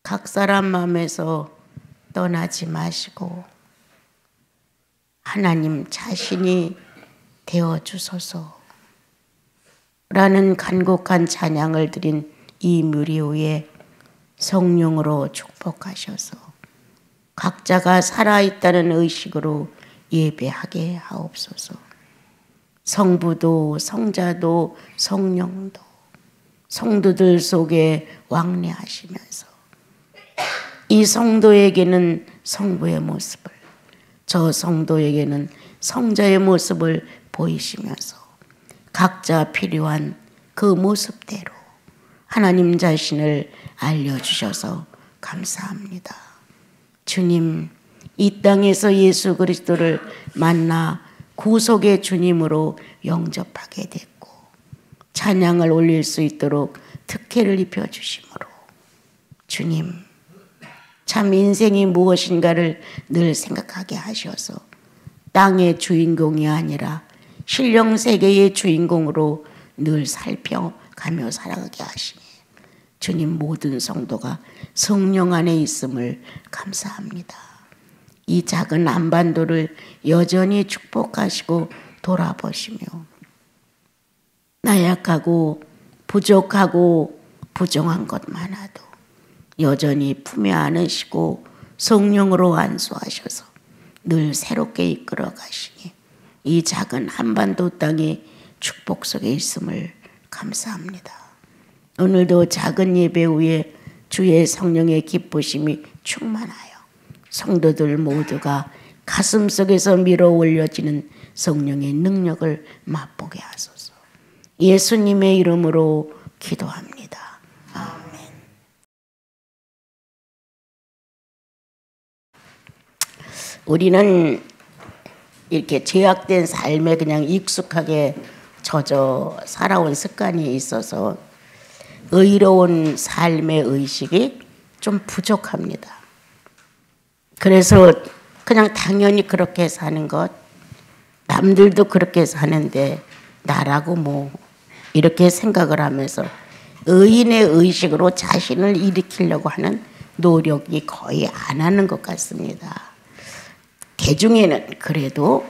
각 사람 마음에서 떠나지 마시고 하나님 자신이 되어주소서 라는 간곡한 찬양을 드린 이 무리 후에 성령으로 축복하셔서 각자가 살아있다는 의식으로 예배하게 하옵소서. 성부도 성자도 성령도 성도들 속에 왕래하시면서 이 성도에게는 성부의 모습을, 저 성도에게는 성자의 모습을 보이시면서 각자 필요한 그 모습대로 하나님 자신을 알려주셔서 감사합니다. 주님, 이 땅에서 예수 그리스도를 만나 구속의 주님으로 영접하게 됐고 찬양을 올릴 수 있도록 특혜를 입혀주심으로 주님, 참 인생이 무엇인가를 늘 생각하게 하셔서 땅의 주인공이 아니라 신령세계의 주인공으로 늘 살펴가며 살아가게 하시니 주님, 모든 성도가 성령 안에 있음을 감사합니다. 이 작은 한반도를 여전히 축복하시고 돌아보시며 나약하고 부족하고 부정한 것 많아도 여전히 품에 안으시고 성령으로 안수하셔서 늘 새롭게 이끌어 가시니 이 작은 한반도 땅의 축복 속에 있음을 감사합니다. 오늘도 작은 예배 후에 주의 성령의 기쁘심이 충만하여 성도들 모두가 가슴 속에서 밀어 올려지는 성령의 능력을 맛보게 하소서. 예수님의 이름으로 기도합니다. 아멘. 우리는 이렇게 제약된 삶에 그냥 익숙하게 젖어 살아온 습관이 있어서 의로운 삶의 의식이 좀 부족합니다. 그래서 그냥 당연히 그렇게 사는 것, 남들도 그렇게 사는데 나라고 뭐 이렇게 생각을 하면서 의인의 의식으로 자신을 일으키려고 하는 노력이 거의 안 하는 것 같습니다. 개중에는 그래도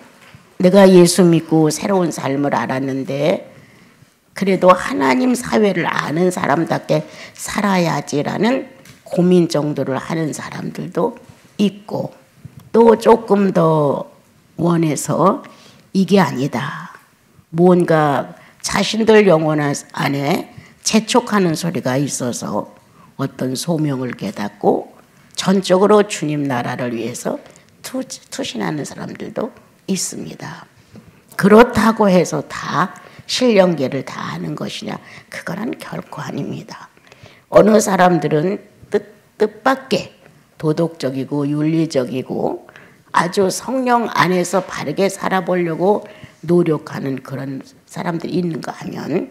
내가 예수 믿고 새로운 삶을 알았는데 그래도 하나님 사회를 아는 사람답게 살아야지라는 고민 정도를 하는 사람들도 있고 또 조금 더 원해서 이게 아니다. 뭔가 자신들 영혼 안에 재촉하는 소리가 있어서 어떤 소명을 깨닫고 전적으로 주님 나라를 위해서 투신하는 사람들도 있습니다. 그렇다고 해서 다 신령계를 다 하는 것이냐? 그거는 결코 아닙니다. 어느 사람들은 뜻밖의 도덕적이고 윤리적이고 아주 성령 안에서 바르게 살아보려고 노력하는 그런 사람들이 있는가 하면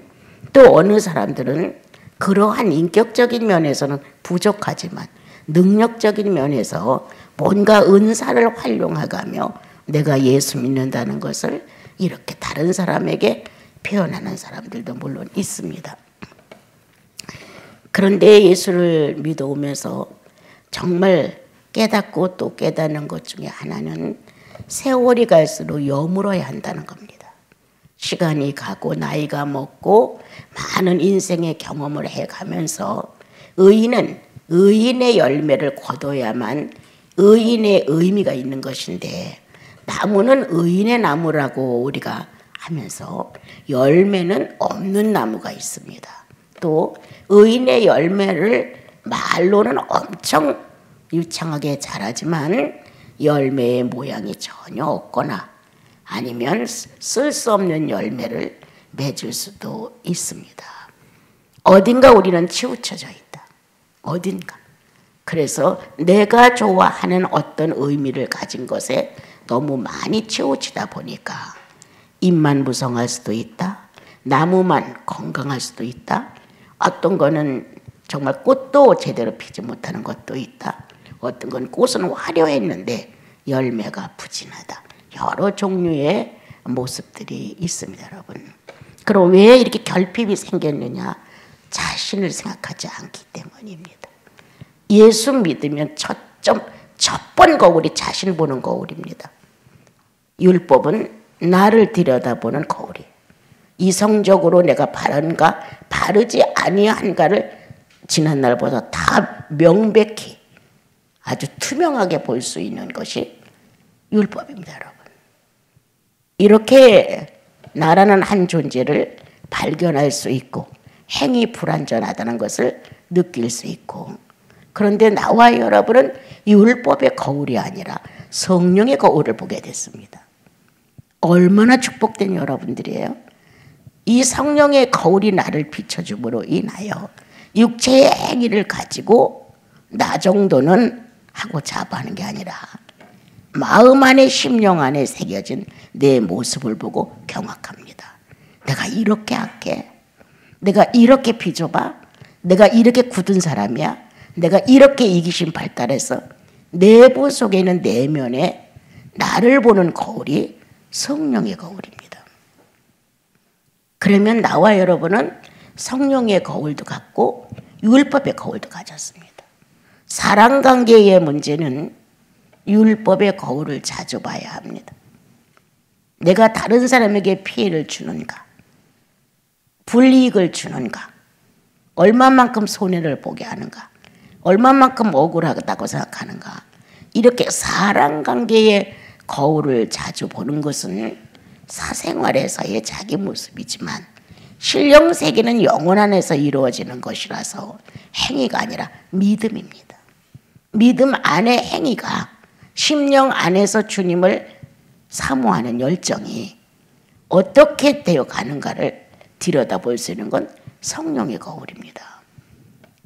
또 어느 사람들은 그러한 인격적인 면에서는 부족하지만 능력적인 면에서 뭔가 은사를 활용하가며 내가 예수 믿는다는 것을 이렇게 다른 사람에게 표현하는 사람들도 물론 있습니다. 그런데 예수를 믿어오면서 정말 깨닫고 또 깨닫는 것 중에 하나는 세월이 갈수록 여물어야 한다는 겁니다. 시간이 가고 나이가 먹고 많은 인생의 경험을 해가면서 의인은 의인의 열매를 거둬야만 의인의 의미가 있는 것인데 나무는 의인의 나무라고 우리가 하면서 열매는 없는 나무가 있습니다. 또 의인의 열매를 말로는 엄청 유창하게 자라지만 열매의 모양이 전혀 없거나 아니면 쓸 수 없는 열매를 맺을 수도 있습니다. 어딘가 우리는 치우쳐져 있다. 어딘가. 그래서 내가 좋아하는 어떤 의미를 가진 것에 너무 많이 치우치다 보니까 잎만 무성할 수도 있다. 나무만 건강할 수도 있다. 어떤 거는 정말 꽃도 제대로 피지 못하는 것도 있다. 어떤 건 꽃은 화려했는데 열매가 부진하다. 여러 종류의 모습들이 있습니다, 여러분. 그럼 왜 이렇게 결핍이 생겼느냐? 자신을 생각하지 않기 때문입니다. 예수 믿으면 첫 번 거울이 자신 보는 거울입니다. 율법은 나를 들여다보는 거울이에요. 이성적으로 내가 바른가 바르지 아니한가를 지난날보다 다 명백히 아주 투명하게 볼 수 있는 것이 율법입니다, 여러분. 이렇게 나라는 한 존재를 발견할 수 있고 행위 불완전하다는 것을 느낄 수 있고, 그런데 나와 여러분은 율법의 거울이 아니라 성령의 거울을 보게 됐습니다. 얼마나 축복된 여러분들이에요. 이 성령의 거울이 나를 비춰줌으로 인하여 육체의 행위를 가지고 나 정도는 하고 자부하는 게 아니라 마음 안에 심령 안에 새겨진 내 모습을 보고 경악합니다. 내가 이렇게 악해? 내가 이렇게 비좁아? 내가 이렇게 굳은 사람이야? 내가 이렇게 이기심 발달해서 내부 속에 있는 내면에 나를 보는 거울이 성령의 거울입니다. 그러면 나와 여러분은 성령의 거울도 갖고 율법의 거울도 가졌습니다. 사랑관계의 문제는 율법의 거울을 자주 봐야 합니다. 내가 다른 사람에게 피해를 주는가? 불이익을 주는가? 얼마만큼 손해를 보게 하는가? 얼마만큼 억울하다고 생각하는가? 이렇게 사랑관계의 거울을 자주 보는 것은 사생활에서의 자기 모습이지만 신령세계는 영혼 안에서 이루어지는 것이라서 행위가 아니라 믿음입니다. 믿음 안의 행위가 심령 안에서 주님을 사모하는 열정이 어떻게 되어가는가를 들여다볼 수 있는 건 성령의 거울입니다.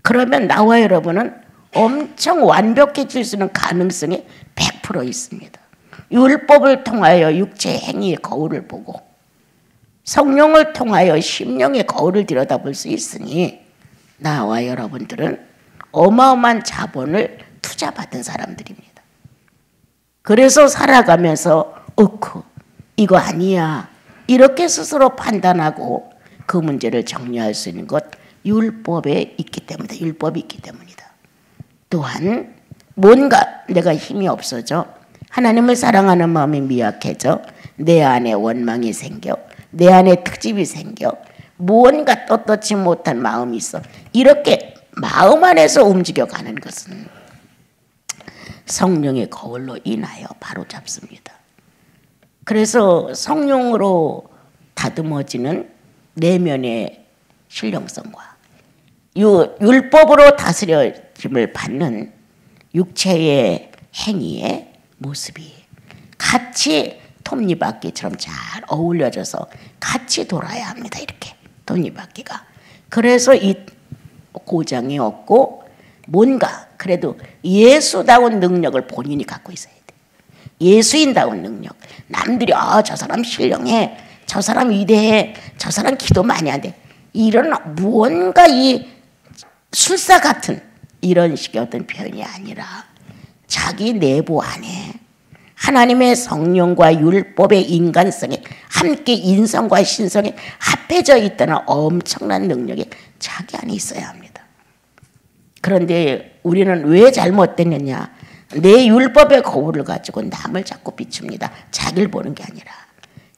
그러면 나와 여러분은 엄청 완벽해질 수 있는 가능성이 100% 있습니다. 율법을 통하여 육체의 행위의 거울을 보고 성령을 통하여 심령의 거울을 들여다볼 수 있으니 나와 여러분들은 어마어마한 자본을 투자받은 사람들입니다. 그래서 살아가면서 이거 아니야 이렇게 스스로 판단하고 그 문제를 정리할 수 있는 것 율법이 있기 때문이다. 또한 뭔가 내가 힘이 없어져 하나님을 사랑하는 마음이 미약해져 내 안에 원망이 생겨 내 안에 특집이 생겨 무언가 떳떳지 못한 마음이 있어. 이렇게 마음 안에서 움직여가는 것은 성령의 거울로 인하여 바로잡습니다. 그래서 성령으로 다듬어지는 내면의 신령성과 율법으로 다스려짐을 받는 육체의 행위의 모습이 같이 톱니바퀴처럼 잘 어울려져서 같이 돌아야 합니다. 이렇게 톱니바퀴가. 그래서 이 고장이 없고 뭔가 그래도 예수다운 능력을 본인이 갖고 있어야 돼. 예수인다운 능력. 남들이 저 사람 신령해, 저 사람 위대해, 저 사람 기도 많이 한대. 이런 무언가 이 술사 같은 이런 식의 어떤 표현이 아니라 자기 내부 안에 하나님의 성령과 율법의 인간성이 함께 인성과 신성이 합해져 있다는 엄청난 능력이 자기 안에 있어야 합니다. 그런데 우리는 왜 잘못됐느냐? 내 율법의 거울을 가지고 남을 자꾸 비춥니다. 자기를 보는 게 아니라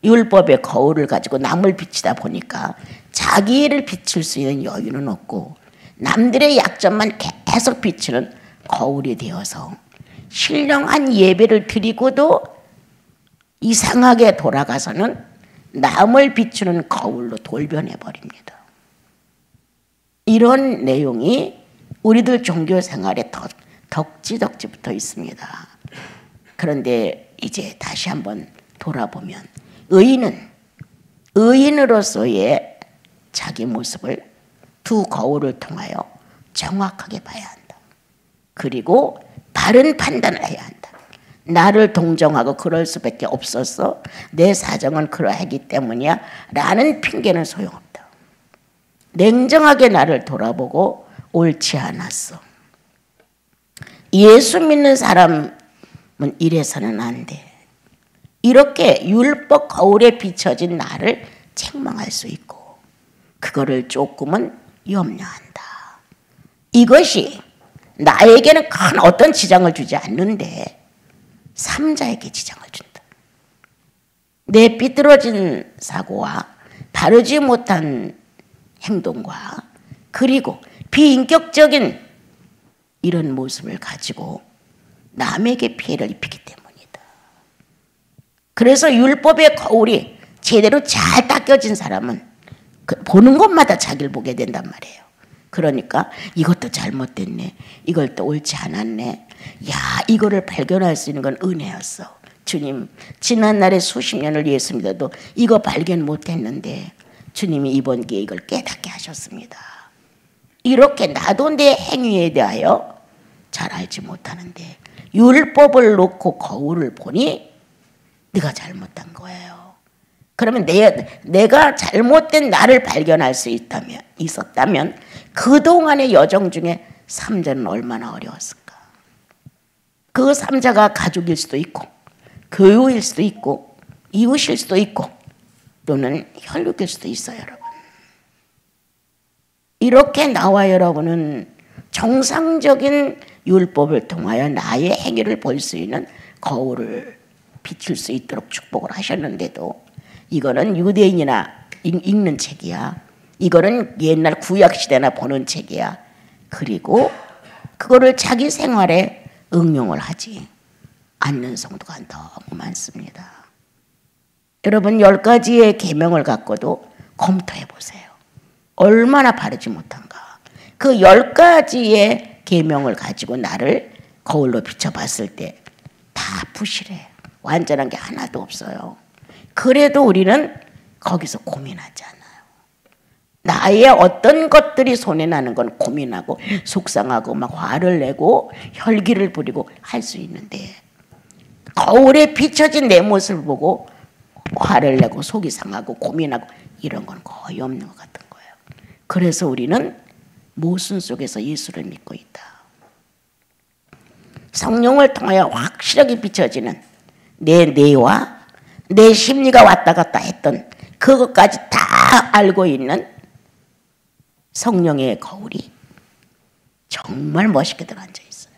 율법의 거울을 가지고 남을 비치다 보니까 자기를 비출 수 있는 여유는 없고 남들의 약점만 계속 비추는 거울이 되어서 신령한 예배를 드리고도 이상하게 돌아가서는 남을 비추는 거울로 돌변해 버립니다. 이런 내용이 우리들 종교 생활에 덕지덕지 붙어 있습니다. 그런데 이제 다시 한번 돌아보면 의인은 의인으로서의 자기 모습을 두 거울을 통하여 정확하게 봐야 한다. 그리고 바른 판단을 해야 한다. 나를 동정하고 그럴 수밖에 없었어. 내 사정은 그러하기 때문이야. 라는 핑계는 소용없다. 냉정하게 나를 돌아보고 옳지 않았어. 예수 믿는 사람은 이래서는 안 돼. 이렇게 율법 거울에 비춰진 나를 책망할 수 있고 그거를 조금은 염려한다. 이것이 나에게는 큰 어떤 지장을 주지 않는데 삼자에게 지장을 준다. 내 삐뚤어진 사고와 바르지 못한 행동과 그리고 비인격적인 이런 모습을 가지고 남에게 피해를 입히기 때문이다. 그래서 율법의 거울이 제대로 잘 닦여진 사람은 보는 것마다 자기를 보게 된단 말이에요. 그러니까 이것도 잘못됐네. 이걸 또 옳지 않았네. 야, 이거를 발견할 수 있는 건 은혜였어. 주님, 지난날에 수십 년을 예수 믿어도 이거 발견 못했는데 주님이 이번 기회에 이걸 깨닫게 하셨습니다. 이렇게 나도 내 행위에 대하여 잘 알지 못하는데 율법을 놓고 거울을 보니 네가 잘못한 거예요. 그러면 내가 잘못된 나를 발견할 수 있었다면 그동안의 여정 중에 삼자는 얼마나 어려웠을까. 그 삼자가 가족일 수도 있고 교우일 수도 있고 이웃일 수도 있고 또는 혈육일 수도 있어요. 여러분. 이렇게 나와 여러분은 정상적인 율법을 통하여 나의 행위를 볼 수 있는 거울을 비출 수 있도록 축복을 하셨는데도 이거는 유대인이나 읽는 책이야. 이거는 옛날 구약시대나 보는 책이야. 그리고 그거를 자기 생활에 응용을 하지 않는 성도가 너무 많습니다. 여러분 10가지의 계명을 갖고도 검토해 보세요. 얼마나 바르지 못한가. 그 10가지의 계명을 가지고 나를 거울로 비춰봤을 때 다 부실해. 완전한 게 하나도 없어요. 그래도 우리는 거기서 고민하지 않아요. 나의 어떤 것들이 손해나는 건 고민하고 속상하고 막 화를 내고 혈기를 부리고 할 수 있는데 거울에 비춰진 내 모습을 보고 화를 내고 속이 상하고 고민하고 이런 건 거의 없는 것 같은 거예요. 그래서 우리는 모순 속에서 예수를 믿고 있다. 성령을 통하여 확실하게 비춰지는 내 뇌와 내 심리가 왔다 갔다 했던 그것까지 다 알고 있는 성령의 거울이 정말 멋있게 들어앉아 있어요.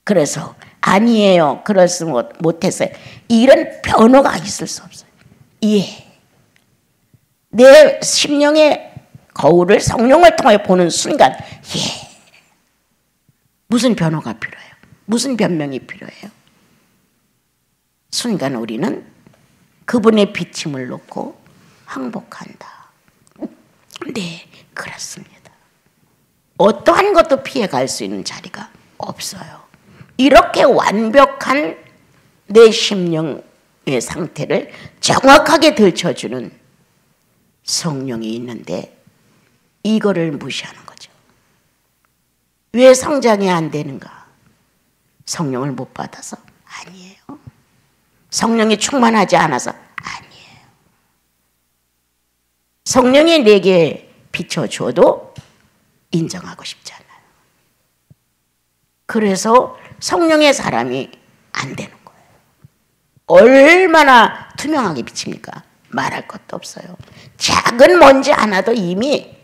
그래서 아니에요. 그럴 수 못했어요. 이런 변호가 있을 수 없어요. 예. 내 심령의 거울을 성령을 통해 보는 순간 예. 무슨 변호가 필요해요? 무슨 변명이 필요해요? 순간 우리는 그분의 비침을 놓고 항복한다. 네, 그렇습니다. 어떠한 것도 피해갈 수 있는 자리가 없어요. 이렇게 완벽한 내 심령의 상태를 정확하게 들춰주는 성령이 있는데 이거를 무시하는 거죠. 왜 성장이 안 되는가? 성령을 못 받아서? 아니에요. 성령이 충만하지 않아서? 아니에요. 성령이 내게 비춰줘도 인정하고 싶지 않아요. 그래서 성령의 사람이 안 되는 거예요. 얼마나 투명하게 비칩니까? 말할 것도 없어요. 작은 먼지 하나도 이미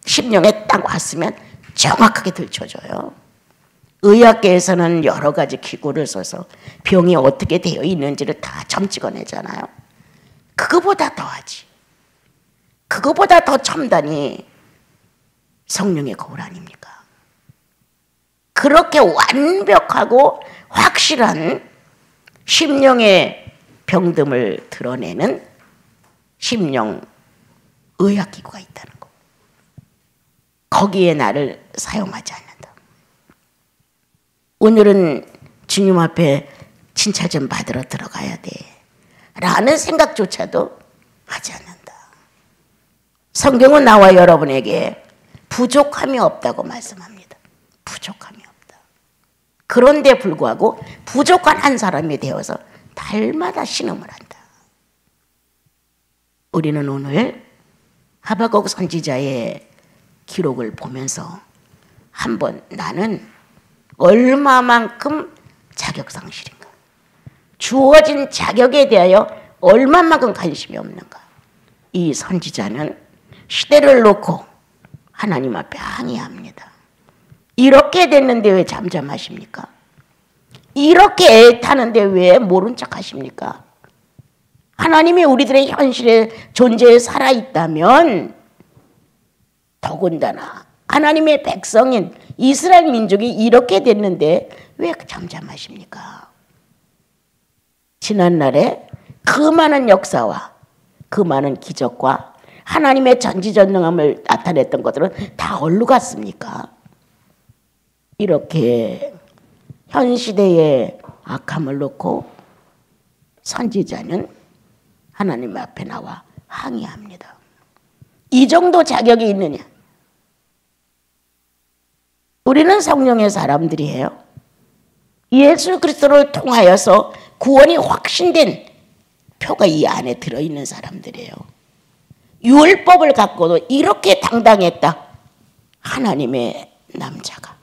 심령에 딱 왔으면 정확하게 들춰줘요. 의학계에서는 여러 가지 기구를 써서 병이 어떻게 되어 있는지를 다 점 찍어내잖아요. 그거보다 더하지. 그거보다 더 첨단이 성령의 거울 아닙니까? 그렇게 완벽하고 확실한 심령의 병듦을 드러내는 심령 의학기구가 있다는 거. 거기에 나를 사용하지 않는다. 오늘은 주님 앞에 진찰 좀 받으러 들어가야 돼 라는 생각조차도 하지 않는다. 성경은 나와 여러분에게 부족함이 없다고 말씀합니다. 부족함이 없다. 그런데 불구하고 부족한 한 사람이 되어서 달마다 신음을 한다. 우리는 오늘 하박국 선지자의 기록을 보면서 한번 나는 얼마만큼 자격상실인가? 주어진 자격에 대하여 얼마만큼 관심이 없는가? 이 선지자는 시대를 놓고 하나님 앞에 항의합니다. 이렇게 됐는데 왜 잠잠하십니까? 이렇게 애타는데 왜 모른 척 하십니까? 하나님이 우리들의 현실의 존재에 살아있다면 더군다나 하나님의 백성인 이스라엘 민족이 이렇게 됐는데 왜 잠잠하십니까? 지난날에 그 많은 역사와 그 많은 기적과 하나님의 전지전능함을 나타냈던 것들은 다 어디로 갔습니까? 이렇게 현 시대의 악함을 놓고 선지자는 하나님 앞에 나와 항의합니다. 이 정도 자격이 있느냐? 우리는 성령의 사람들이에요. 예수 그리스도를 통하여서 구원이 확신된 표가 이 안에 들어있는 사람들이에요. 율법을 갖고도 이렇게 당당했다. 하나님의 남자가,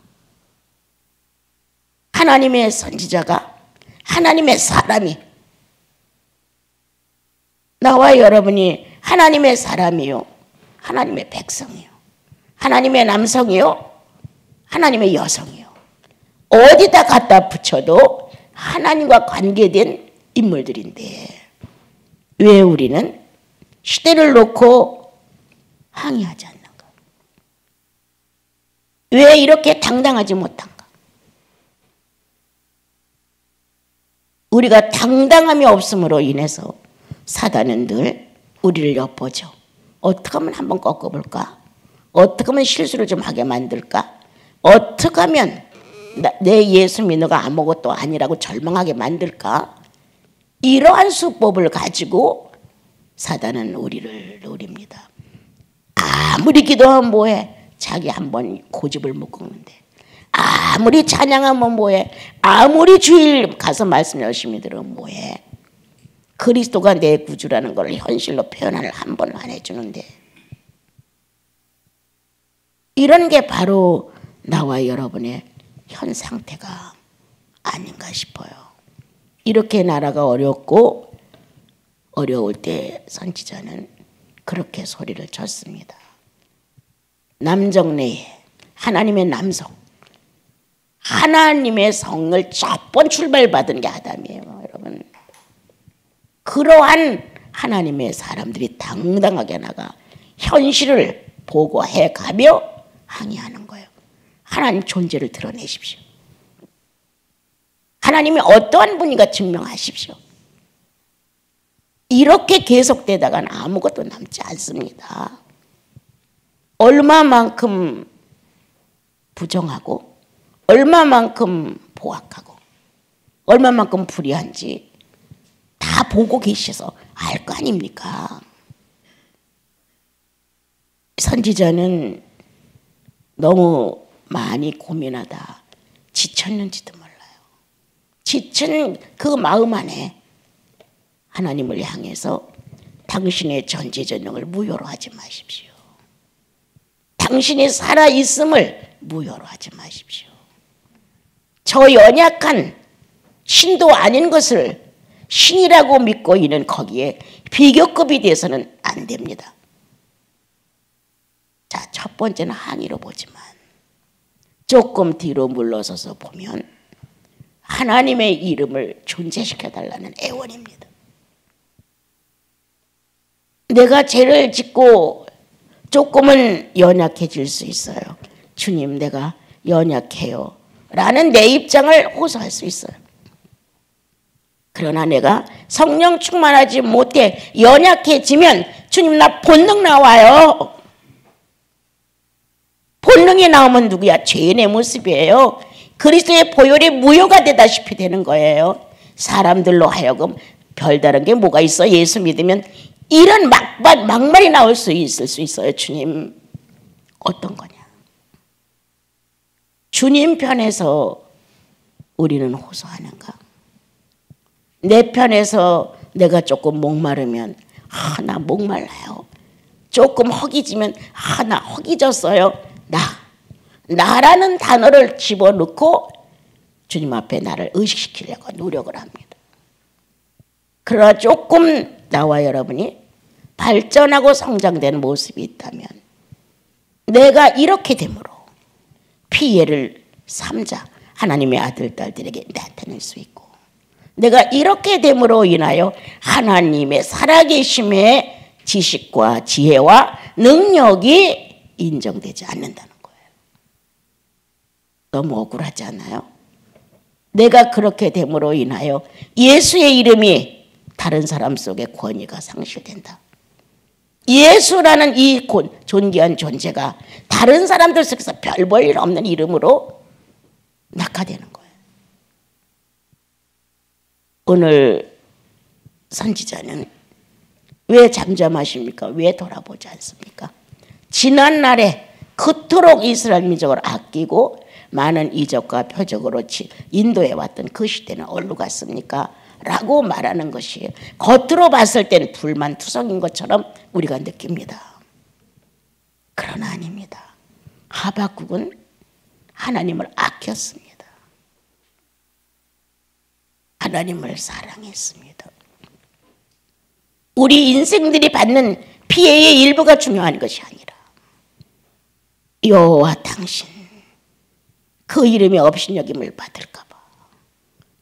하나님의 선지자가, 하나님의 사람이, 나와 여러분이 하나님의 사람이요, 하나님의 백성이요, 하나님의 남성이요, 하나님의 여성이요. 어디다 갖다 붙여도 하나님과 관계된 인물들인데 왜 우리는 시대를 놓고 항의하지 않는가? 왜 이렇게 당당하지 못한가? 우리가 당당함이 없음으로 인해서 사단은 늘 우리를 엿보죠. 어떻게 하면 한번 꺾어볼까? 어떻게 하면 실수를 좀 하게 만들까? 어떻게 하면 내 예수 믿어가 아무것도 아니라고 절망하게 만들까? 이러한 수법을 가지고 사단은 우리를 노립니다. 아무리 기도하면 뭐해? 자기 한번 고집을 못 꺾는데. 아무리 찬양하면 뭐해? 아무리 주일 가서 말씀 열심히 들으면 뭐해? 그리스도가 내 구주라는 걸 현실로 표현을 한 번 안 해주는데. 이런 게 바로 나와 여러분의 현 상태가 아닌가 싶어요. 이렇게 나라가 어렵고 어려울 때 선지자는 그렇게 소리를 쳤습니다. 남정네에 하나님의 남성, 하나님의 성을 첫 번 출발받은 게 아담이에요. 여러분, 그러한 하나님의 사람들이 당당하게 나가 현실을 보고해 가며 항의하는 거예요. 하나님 존재를 드러내십시오. 하나님이 어떠한 분인가 증명하십시오. 이렇게 계속되다가는 아무것도 남지 않습니다. 얼마만큼 부정하고 얼마만큼 포악하고 얼마만큼 불의한지 다 보고 계셔서 알 거 아닙니까? 선지자는 너무 많이 고민하다 지쳤는지도 몰라요. 지친 그 마음 안에 하나님을 향해서 당신의 전지전능을 무효로 하지 마십시오. 당신이 살아있음을 무효로 하지 마십시오. 저 연약한 신도 아닌 것을 신이라고 믿고 있는 거기에 비교급이 돼서는 안 됩니다. 자, 첫 번째는 항의로 보지만 조금 뒤로 물러서서 보면 하나님의 이름을 존재시켜달라는 애원입니다. 내가 죄를 짓고 조금은 연약해질 수 있어요. 주님, 내가 연약해요 라는 내 입장을 호소할 수 있어요. 그러나 내가 성령 충만하지 못해 연약해지면 주님, 나 본능 나와요. 본능이 나오면 누구야? 죄인의 모습이에요. 그리스도의 보혈이 무효가 되다시피 되는 거예요. 사람들로 하여금 별다른 게 뭐가 있어? 예수 믿으면 이런 막말이 나올 수 있을 수 있어요. 주님, 어떤 거냐? 주님 편에서 우리는 호소하는가? 내 편에서 내가 조금 목마르면 나 목말라요. 조금 허기지면 나 허기졌어요. 나라는 단어를 집어넣고 주님 앞에 나를 의식시키려고 노력을 합니다. 그러나 조금 나와 여러분이 발전하고 성장되는 모습이 있다면 내가 이렇게 되므로 피해를 삼자 하나님의 아들, 딸들에게 나타낼 수 있고, 내가 이렇게 됨으로 인하여 하나님의 살아계심의 지식과 지혜와 능력이 인정되지 않는다는 거예요. 너무 억울하지 않아요? 내가 그렇게 됨으로 인하여 예수의 이름이 다른 사람 속에 권위가 상실된다. 예수라는 이 존귀한 존재가 다른 사람들 속에서 별 볼 일 없는 이름으로 낙하되는 거예요. 오늘 선지자는 왜 잠잠하십니까? 왜 돌아보지 않습니까? 지난날에 그토록 이스라엘 민족을 아끼고 많은 이적과 표적으로 인도해 왔던 그 시대는 어디로 갔습니까? 라고 말하는 것이 겉으로 봤을 때는 불만투성인 것처럼 우리가 느낍니다. 그러나 아닙니다. 하박국은 하나님을 아꼈습니다. 하나님을 사랑했습니다. 우리 인생들이 받는 피해의 일부가 중요한 것이 아니라 여호와 당신 그 이름의 업신여김을 받을까 봐,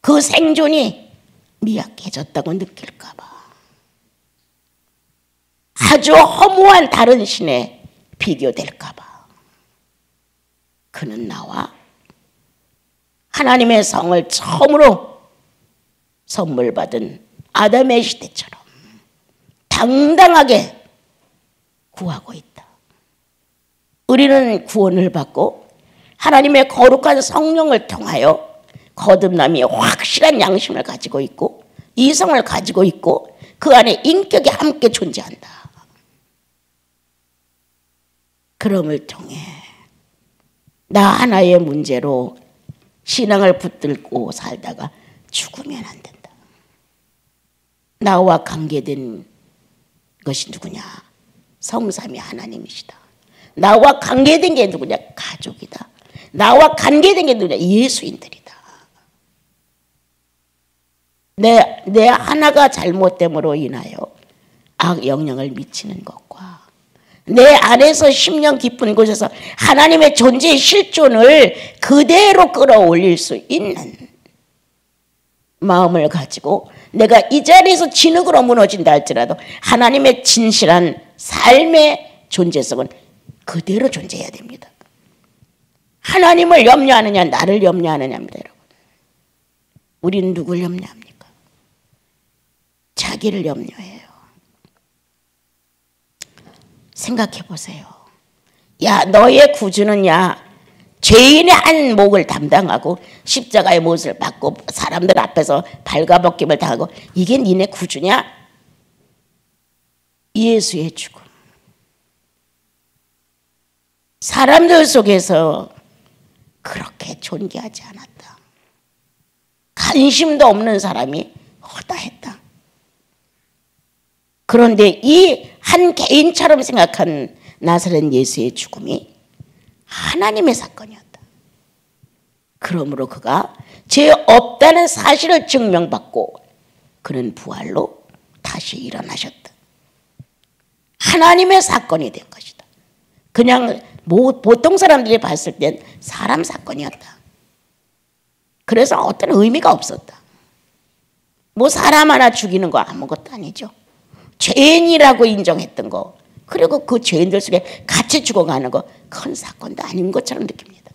그 생존이 미약해졌다고 느낄까 봐, 아주 허무한 다른 신에 비교될까 봐, 그는 나와 하나님의 성을 처음으로 선물 받은 아담의 시대처럼 당당하게 구하고 있다. 우리는 구원을 받고 하나님의 거룩한 성령을 통하여 거듭남이 확실한 양심을 가지고 있고 이성을 가지고 있고 그 안에 인격이 함께 존재한다. 그럼을 통해 나 하나의 문제로 신앙을 붙들고 살다가 죽으면 안 된다. 나와 관계된 것이 누구냐? 성삼위 하나님이시다. 나와 관계된 게 누구냐? 가족이다. 나와 관계된 게 누구냐? 예수인들이다. 내 하나가 잘못됨으로 인하여 악 영향을 미치는 것과 내 안에서 심령 깊은 곳에서 하나님의 존재의 실존을 그대로 끌어올릴 수 있는 마음을 가지고 내가 이 자리에서 진흙으로 무너진다 할지라도 하나님의 진실한 삶의 존재성은 그대로 존재해야 됩니다. 하나님을 염려하느냐 나를 염려하느냐입니다. 여러분. 우리는 누굴 염려합니까? 자기를 염려해요. 생각해 보세요. 야, 너의 구주는 죄인의 한 몫을 담당하고 십자가의 못을 받고 사람들 앞에서 발가벗김을 당하고 이게 니네 구주냐? 예수의 죽음. 사람들 속에서 그렇게 존귀하지 않았다. 관심도 없는 사람이 허다했다. 그런데 이 한 개인처럼 생각한 나사렛 예수의 죽음이 하나님의 사건이었다. 그러므로 그가 죄 없다는 사실을 증명받고 그는 부활로 다시 일어나셨다. 하나님의 사건이 된 것이다. 그냥 보통 사람들이 봤을 땐 사람 사건이었다. 그래서 어떤 의미가 없었다. 사람 하나 죽이는 거 아무것도 아니죠. 죄인이라고 인정했던 거, 그리고 그 죄인들 속에 같이 죽어가는 거 큰 사건도 아닌 것처럼 느낍니다.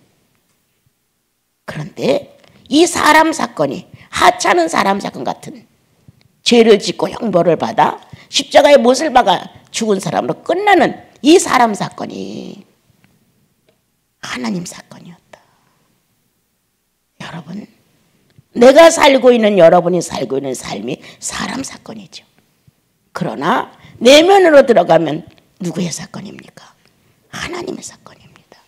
그런데 이 사람 사건이 하찮은 사람 사건 같은 죄를 짓고 형벌을 받아 십자가의 못을 박아 죽은 사람으로 끝나는 이 사람 사건이 하나님 사건이었다. 여러분, 내가 살고 있는 여러분이 살고 있는 삶이 사람 사건이죠. 그러나 내면으로 들어가면 누구의 사건입니까? 하나님의 사건입니다.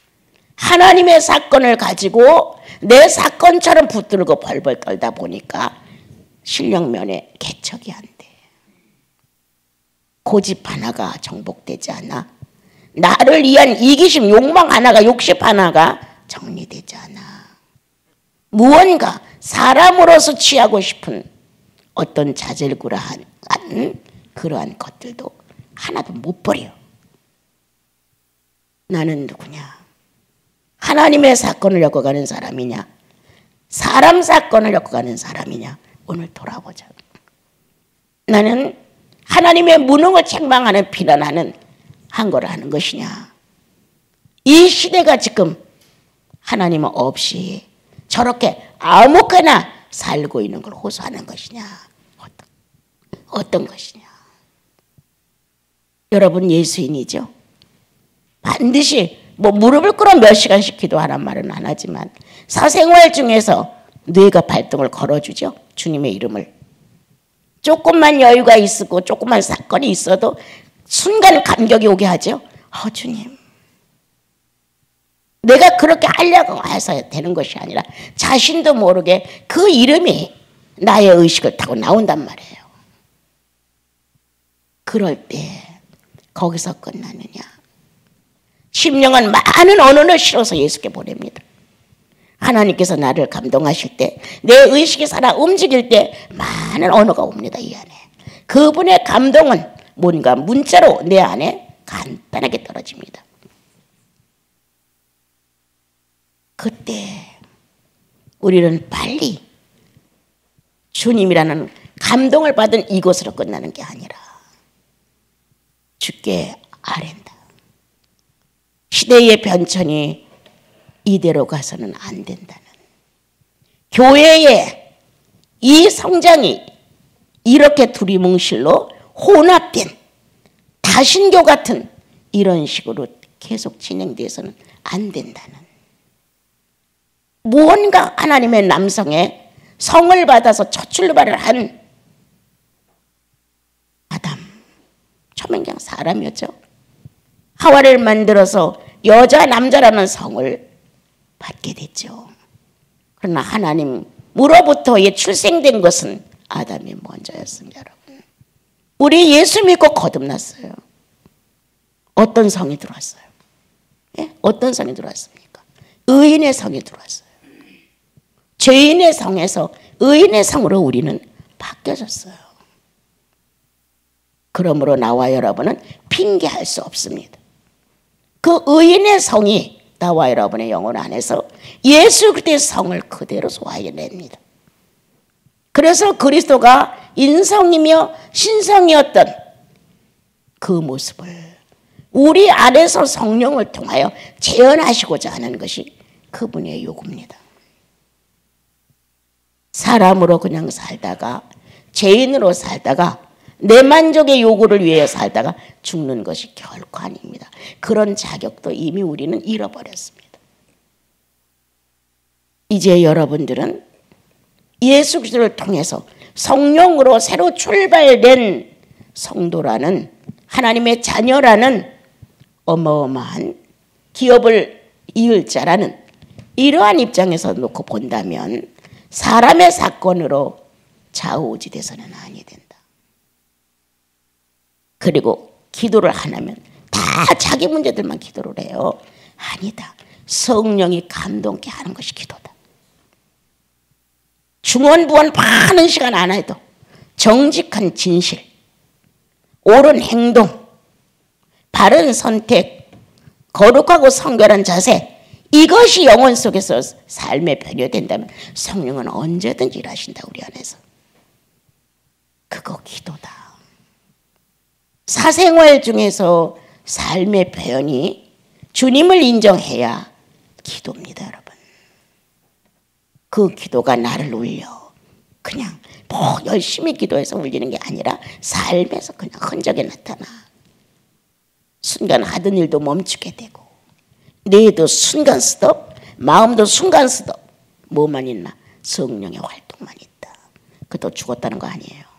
하나님의 사건을 가지고 내 사건처럼 붙들고 벌벌 떨다 보니까 실력면에 개척이 안 돼. 고집 하나가 정복되지 않아. 나를 위한 이기심, 욕망 하나가, 욕심 하나가 정리되지 않아. 무언가 사람으로서 취하고 싶은 어떤 자질구레한 그러한 것들도 하나도 못 버려. 나는 누구냐? 하나님의 사건을 엮어가는 사람이냐, 사람 사건을 엮어가는 사람이냐, 오늘 돌아보자. 나는 하나님의 무능을 책망하는, 비난하는 한거를 하는 것이냐, 이 시대가 지금 하나님 없이 저렇게 아무거나 살고 있는 걸 호소하는 것이냐, 어떤 것이냐. 여러분 예수인이죠. 반드시 무릎을 꿇어 몇 시간씩 기도하란 말은 안 하지만 사생활 중에서 뇌가 발동을 걸어주죠. 주님의 이름을. 조금만 여유가 있고 조금만 사건이 있어도 순간 감격이 오게 하죠. 주님, 내가 그렇게 하려고 해서 되는 것이 아니라 자신도 모르게 그 이름이 나의 의식을 타고 나온단 말이에요. 그럴 때 거기서 끝나느냐. 심령은 많은 언어를 실어서 예수께 보냅니다. 하나님께서 나를 감동하실 때, 내 의식이 살아 움직일 때 많은 언어가 옵니다. 이 안에 그분의 감동은 뭔가 문자로 내 안에 간단하게 떨어집니다. 그때 우리는 빨리 주님이라는 감동을 받은 이곳으로 끝나는 게 아니라 주께 아랜다. 시대의 변천이 이대로 가서는 안 된다는, 교회의 이 성장이 이렇게 두리뭉실로 혼합된 다신교 같은 이런 식으로 계속 진행돼서는 안 된다는, 무언가 하나님의 남성의 성을 받아서 첫 출발을 한 아담, 처음엔 그냥 사람이었죠. 하와를 만들어서 여자 남자라는 성을 받게 됐죠. 그러나 하나님으로부터 출생된 것은 아담이 먼저였습니다. 여러분, 우리 예수 믿고 거듭났어요. 어떤 성이 들어왔어요? 예? 어떤 성이 들어왔습니까? 의인의 성이 들어왔어요. 죄인의 성에서 의인의 성으로 우리는 바뀌어졌어요. 그러므로 나와 여러분은 핑계할 수 없습니다. 그 의인의 성이 나와 여러분의 영혼 안에서 예수 그리스도의 성을 그대로 소화해냅니다. 그래서 그리스도가 인성이며 신성이었던 그 모습을 우리 안에서 성령을 통하여 재현하시고자 하는 것이 그분의 요구입니다. 사람으로 그냥 살다가, 죄인으로 살다가, 내 만족의 요구를 위해 살다가 죽는 것이 결코 아닙니다. 그런 자격도 이미 우리는 잃어버렸습니다. 이제 여러분들은 예수 그리스도를 통해서 성령으로 새로 출발된 성도라는, 하나님의 자녀라는 어마어마한 기업을 이을 자라는 이러한 입장에서 놓고 본다면 사람의 사건으로 좌우지돼서는 아니 된다. 그리고 기도를 하면 다 자기 문제들만 기도를 해요. 아니다. 성령이 감동케 하는 것이 기도다. 중언부언 많은 시간 안 해도 정직한 진실, 옳은 행동, 바른 선택, 거룩하고 성결한 자세, 이것이 영혼 속에서 삶의 변화된다면 성령은 언제든지 일하신다. 우리 안에서. 그거 기도다. 사생활 중에서 삶의 표현이 주님을 인정해야 기도입니다. 여러분, 그 기도가 나를 울려 그냥 열심히 기도해서 울리는 게 아니라 삶에서 그냥 흔적이 나타나. 순간 하던 일도 멈추게 되고, 뇌도 순간 스톱, 마음도 순간 스톱. 뭐만 있나? 성령의 활동만 있다. 그것도 죽었다는 거 아니에요.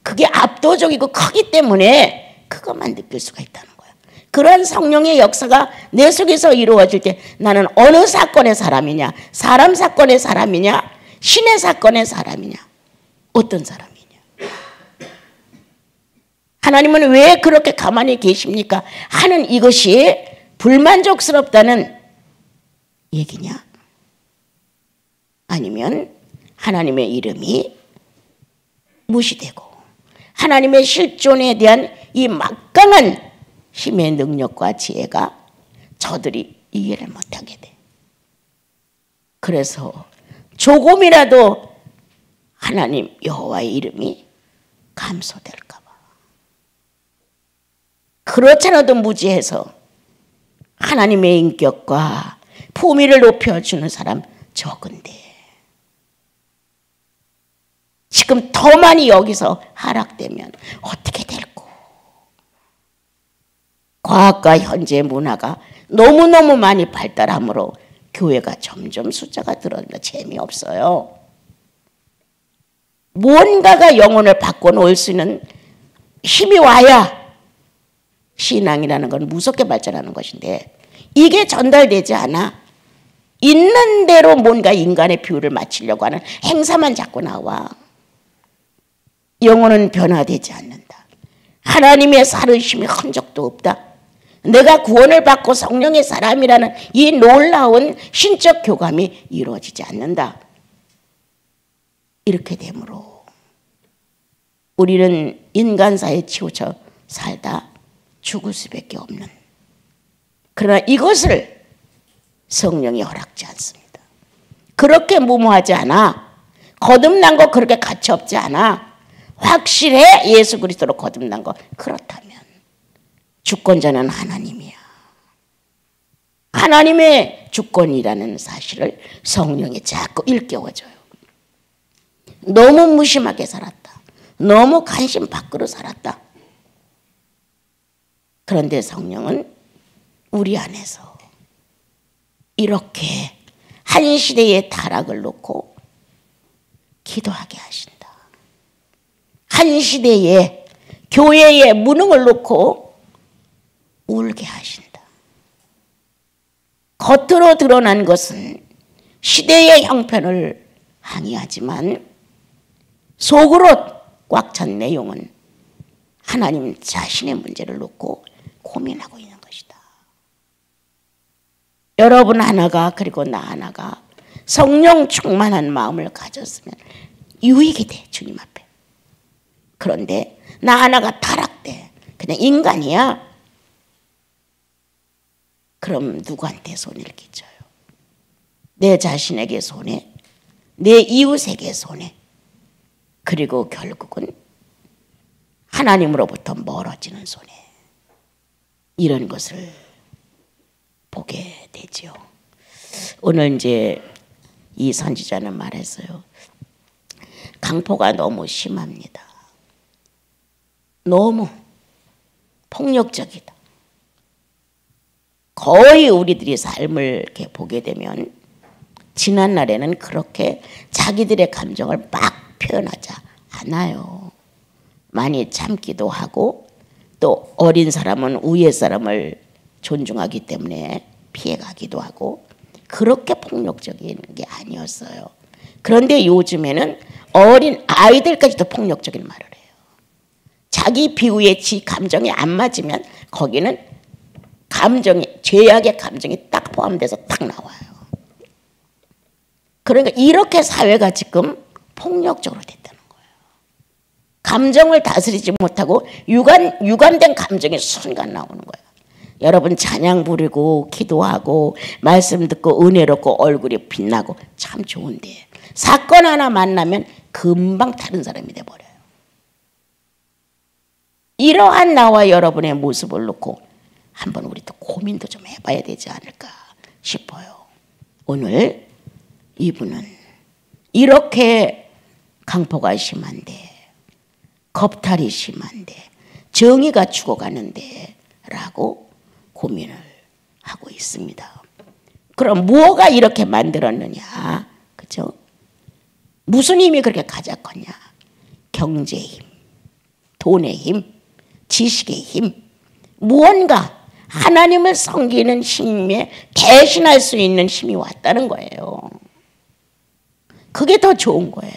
그게 압도적이고 크기 때문에 그것만 느낄 수가 있다는 거예요. 그런 성령의 역사가 내 속에서 이루어질 때 나는 어느 사건의 사람이냐? 사람 사건의 사람이냐? 신의 사건의 사람이냐? 어떤 사람이냐? 하나님은 왜 그렇게 가만히 계십니까? 하는 이것이 불만족스럽다는 얘기냐? 아니면 하나님의 이름이 무시되고 하나님의 실존에 대한 이 막강한 힘의 능력과 지혜가 저들이 이해를 못하게 돼. 그래서 조금이라도 하나님 여호와의 이름이 감소될까 봐. 그렇잖아도 무지해서 하나님의 인격과 품위를 높여주는 사람 적은데 지금 더 많이 여기서 하락되면 어떻게 될꼬? 과학과 현재 문화가 너무너무 많이 발달함으로 교회가 점점 숫자가 늘어나니까 재미없어요. 무언가가 영혼을 바꿔놓을 수 있는 힘이 와야 신앙이라는 건 무섭게 발전하는 것인데 이게 전달되지 않아 있는 대로 뭔가 인간의 비율을 맞추려고 하는 행사만 자꾸 나와. 영혼은 변화되지 않는다. 하나님의 살으심이 흔적도 없다. 내가 구원을 받고 성령의 사람이라는 이 놀라운 신적 교감이 이루어지지 않는다. 이렇게 되므로 우리는 인간사에 치우쳐 살다 죽을 수밖에 없는, 그러나 이것을 성령이 허락지 않습니다. 그렇게 무모하지 않아. 거듭난 거 그렇게 가치없지 않아. 확실해. 예수 그리스도로 거듭난 거. 그렇다면 주권자는 하나님이야. 하나님의 주권이라는 사실을 성령이 자꾸 일깨워줘요. 너무 무심하게 살았다. 너무 관심 밖으로 살았다. 그런데 성령은 우리 안에서 이렇게 한 시대의 타락을 놓고 기도하게 하신다. 한 시대의 교회의 무능을 놓고 울게 하신다. 겉으로 드러난 것은 시대의 형편을 항의하지만 속으로 꽉 찬 내용은 하나님 자신의 문제를 놓고 고민하고 있는 것이다. 여러분 하나가 그리고 나 하나가 성령 충만한 마음을 가졌으면 유익이 돼, 주님 앞에. 그런데 나 하나가 타락돼. 그냥 인간이야. 그럼 누구한테 손해를 끼쳐요? 내 자신에게 손해, 내 이웃에게 손해, 그리고 결국은 하나님으로부터 멀어지는 손해. 이런 것을 보게 되죠. 오늘 이제 이 선지자는 말했어요. 강포가 너무 심합니다. 너무 폭력적이다. 거의 우리들이 삶을 이렇게 보게 되면 지난 날에는 그렇게 자기들의 감정을 막 표현하지 않아요. 많이 참기도 하고 또 어린 사람은 위의 사람을 존중하기 때문에 피해가기도 하고 그렇게 폭력적인 게 아니었어요. 그런데 요즘에는 어린 아이들까지도 폭력적인 말을 해요. 자기 비유에 지 감정이 안 맞으면 거기는 감정이, 죄악의 감정이 딱 포함돼서 딱 나와요. 그러니까 이렇게 사회가 지금 폭력적으로 됐다는 거예요. 감정을 다스리지 못하고 유감된 감정이 순간 나오는 거예요. 여러분 찬양 부르고 기도하고 말씀 듣고 은혜롭고 얼굴이 빛나고 참 좋은데 사건 하나 만나면 금방 다른 사람이 돼버려요. 이러한 나와 여러분의 모습을 놓고 한번 우리도 고민도 좀 해봐야 되지 않을까 싶어요. 오늘 이분은 이렇게 강포가 심한데 겁탈이 심한데 정의가 죽어가는데 라고 고민을 하고 있습니다. 그럼 뭐가 이렇게 만들었느냐? 그죠? 무슨 힘이 그렇게 가졌겠냐? 경제의 힘, 돈의 힘, 지식의 힘, 무언가 하나님을 섬기는 힘에 대신할 수 있는 힘이 왔다는 거예요. 그게 더 좋은 거예요.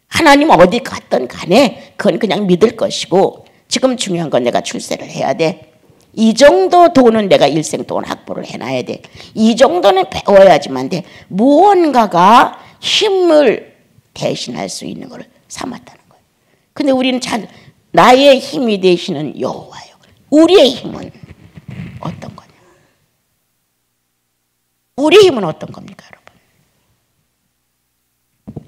하나님 어디 갔든 간에 그건 그냥 믿을 것이고 지금 중요한 건 내가 출세를 해야 돼. 이 정도 돈은 내가 일생 동안 확보를 해놔야 돼. 이 정도는 배워야지만 돼. 무언가가 힘을 대신할 수 있는 걸 삼았다는 거예요. 근데 우리는 나의 힘이 되시는 여호와요. 우리의 힘은 어떤 거냐? 우리의 힘은 어떤 겁니까, 여러분?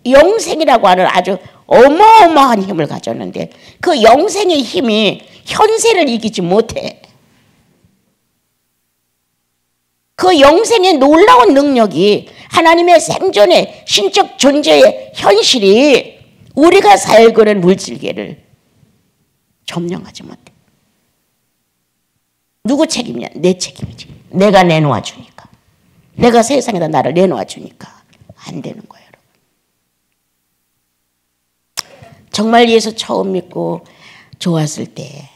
영생이라고 하는 아주 어마어마한 힘을 가졌는데 그 영생의 힘이 현세를 이기지 못해. 그 영생의 놀라운 능력이 하나님의 생존의 신적 존재의 현실이 우리가 살고 있는 물질계를 점령하지 못해. 누구 책임이냐? 내 책임이지. 내가 내놓아 주니까. 내가 세상에다 나를 내놓아 주니까 안 되는 거예요. 여러분. 정말 예수 처음 믿고 좋았을 때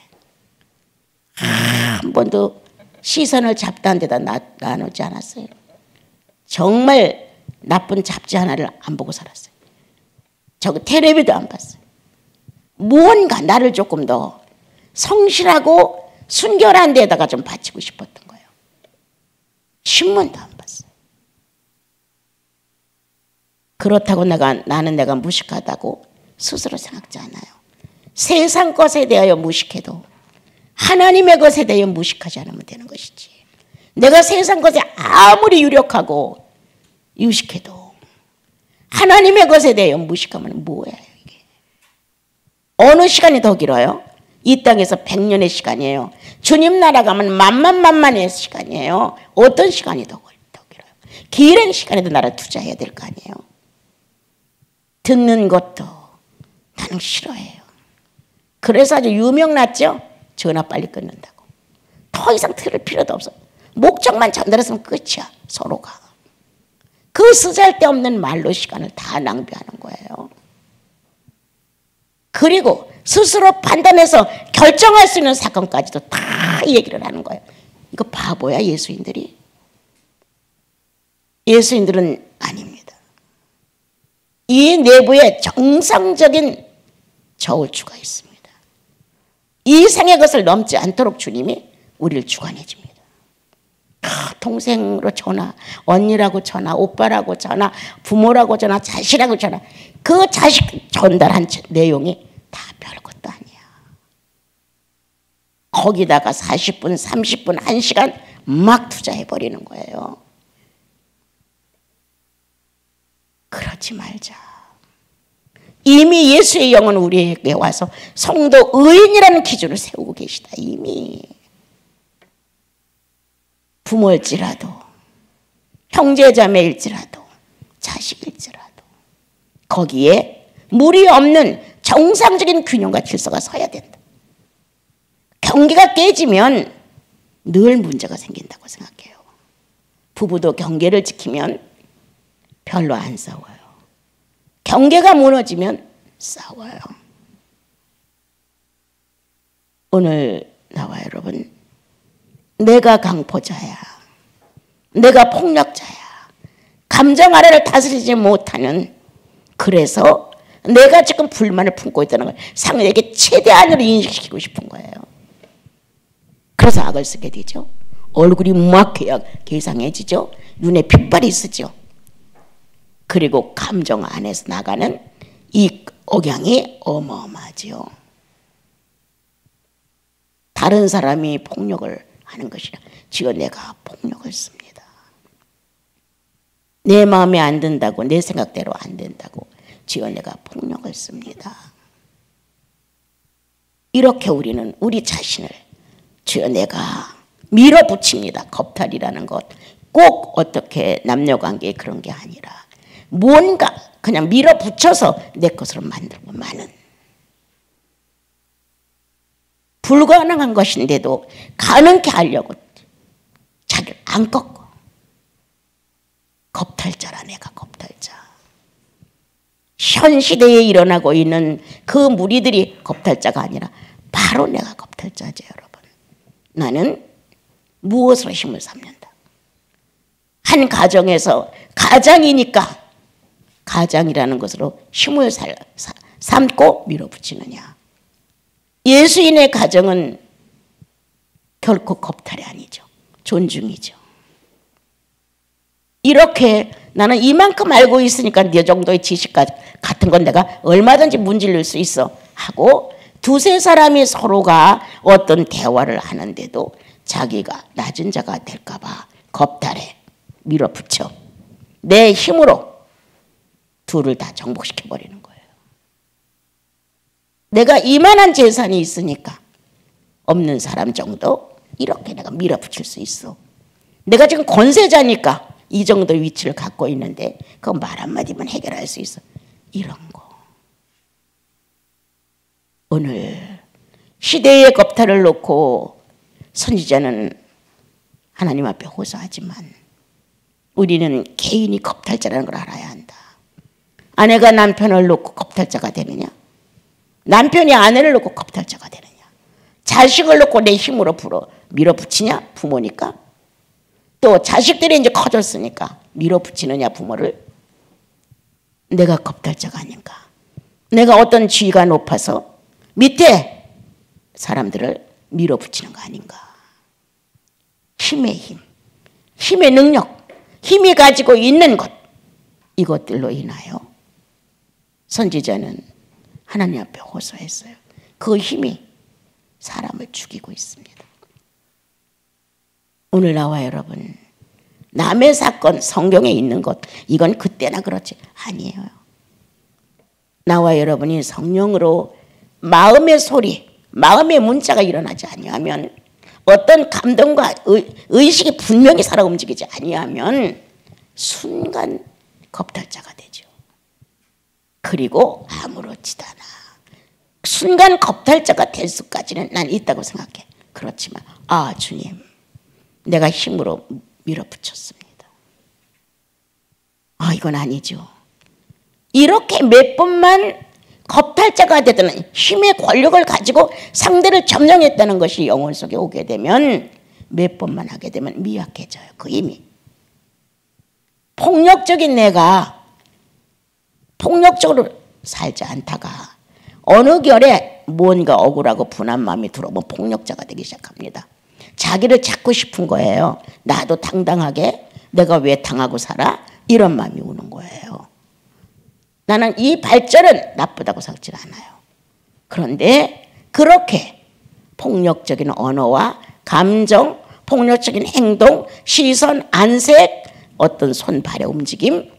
한 번도 시선을 잡다한 데다 나누지 않았어요. 정말 나쁜 잡지 하나를 안 보고 살았어요. 텔레비도 안 봤어요. 무언가 나를 조금 더 성실하고 순결한 데다가 좀 바치고 싶었던 거예요. 신문도 안 봤어요. 그렇다고 나는 내가 무식하다고 스스로 생각지 않아요. 세상 것에 대하여 무식해도 하나님의 것에 대하여 무식하지 않으면 되는 것이지. 내가 세상 것에 아무리 유력하고 유식해도 하나님의 것에 대하여 무식하면 뭐예요 이게. 어느 시간이 더 길어요? 이 땅에서 100년의 시간이에요. 주님 나라 가면 만만의 시간이에요. 어떤 시간이 더 길어요? 긴 시간에도 나를 투자해야 될 거 아니에요. 듣는 것도 나는 싫어해요. 그래서 아주 유명났죠? 전화 빨리 끊는다고. 더 이상 들을 필요도 없어. 목적만 전달했으면 끝이야. 서로가. 그 쓰잘데없는 말로 시간을 다 낭비하는 거예요. 그리고 스스로 판단해서 결정할 수 있는 사건까지도 다 얘기를 하는 거예요. 이거 바보야 예수인들이? 예수인들은 아닙니다. 이 내부에 정상적인 저울추가 있습니다. 이 생의 것을 넘지 않도록 주님이 우리를 주관해 줍니다. 동생으로 전화, 언니라고 전화, 오빠라고 전화, 부모라고 전화, 자식이라고 전화. 그 자식 전달한 내용이 다 별것도 아니야. 거기다가 40분, 30분, 1시간 막 투자해버리는 거예요. 그러지 말자. 이미 예수의 영은 우리에게 와서 성도 의인이라는 기준을 세우고 계시다. 이미. 부모일지라도 형제자매일지라도 자식일지라도 거기에 무리 없는 정상적인 균형과 질서가 서야 된다. 경계가 깨지면 늘 문제가 생긴다고 생각해요. 부부도 경계를 지키면 별로 안 싸워요. 경계가 무너지면 싸워요. 오늘 나와 여러분, 내가 강포자야. 내가 폭력자야. 감정 아래를 다스리지 못하는, 그래서 내가 지금 불만을 품고 있다는 걸 상대에게 최대한으로 인식시키고 싶은 거예요. 그래서 악을 쓰게 되죠. 얼굴이 무악해야 괴상해지죠. 눈에 핏발이 쓰죠. 그리고 감정 안에서 나가는 이 억양이 어마어마하지요. 다른 사람이 폭력을 하는 것이라 지어 내가 폭력을 씁니다. 내 마음에 안 든다고, 내 생각대로 안 된다고 지어 내가 폭력을 씁니다. 이렇게 우리는 우리 자신을 지어 내가 밀어붙입니다. 겁탈이라는 것 꼭 어떻게 남녀관계에 그런 게 아니라 뭔가 그냥 밀어붙여서 내 것으로 만들고 마는, 불가능한 것인데도 가능케 하려고 자기를 안 꺾고, 겁탈자라. 내가 겁탈자. 현 시대에 일어나고 있는 그 무리들이 겁탈자가 아니라 바로 내가 겁탈자죠. 여러분, 나는 무엇으로 힘을 삼는다. 한 가정에서 가장이니까 가장이라는 것으로 힘을 삼고 밀어붙이느냐. 예수인의 가정은 결코 겁탈이 아니죠. 존중이죠. 이렇게 나는 이만큼 알고 있으니까 네 정도의 지식 같은 건 내가 얼마든지 문질릴 수 있어 하고, 두세 사람이 서로가 어떤 대화를 하는데도 자기가 낮은 자가 될까 봐 겁탈해. 밀어붙여. 내 힘으로 둘을 다 정복시켜버리는 거예요. 내가 이만한 재산이 있으니까 없는 사람 정도 이렇게 내가 밀어붙일 수 있어. 내가 지금 권세자니까 이 정도 위치를 갖고 있는데 그거 말 한마디만 해결할 수 있어. 이런 거. 오늘 시대의 겁탈을 놓고 선지자는 하나님 앞에 호소하지만 우리는 개인이 겁탈자라는 걸 알아야 한다. 아내가 남편을 놓고 겁탈자가 되느냐? 남편이 아내를 놓고 겁탈자가 되느냐? 자식을 놓고 내 힘으로 밀어붙이냐? 부모니까. 또 자식들이 이제 커졌으니까 밀어붙이느냐 부모를. 내가 겁탈자가 아닌가. 내가 어떤 지위가 높아서 밑에 사람들을 밀어붙이는 거 아닌가. 힘의 힘, 힘의 능력, 힘이 가지고 있는 것, 이것들로 인하여 선지자는 하나님 앞에 호소했어요. 그 힘이 사람을 죽이고 있습니다. 오늘 나와 여러분, 남의 사건 성경에 있는 것, 이건 그때나 그렇지 아니에요. 나와 여러분이 성령으로 마음의 소리, 마음의 문자가 일어나지 아니하면, 어떤 감동과 의식이 분명히 살아 움직이지 아니하면 순간 겁탈자가 되죠. 그리고 아무렇지도 않아. 순간 겁탈자가 될 수까지는 난 있다고 생각해. 그렇지만 주님, 내가 힘으로 밀어붙였습니다. 이건 아니죠. 이렇게 몇 번만 겁탈자가 되든 힘의 권력을 가지고 상대를 점령했다는 것이 영혼 속에 오게 되면 몇 번만 하게 되면 미약해져요. 그 힘이. 폭력적인 내가 폭력적으로 살지 않다가 어느 결에 뭔가 억울하고 분한 마음이 들어오면 폭력자가 되기 시작합니다. 자기를 찾고 싶은 거예요. 나도 당당하게 내가 왜 당하고 살아? 이런 마음이 오는 거예요. 나는 이 발전은 나쁘다고 생각지 않아요. 그런데 그렇게 폭력적인 언어와 감정, 폭력적인 행동, 시선, 안색, 어떤 손발의 움직임,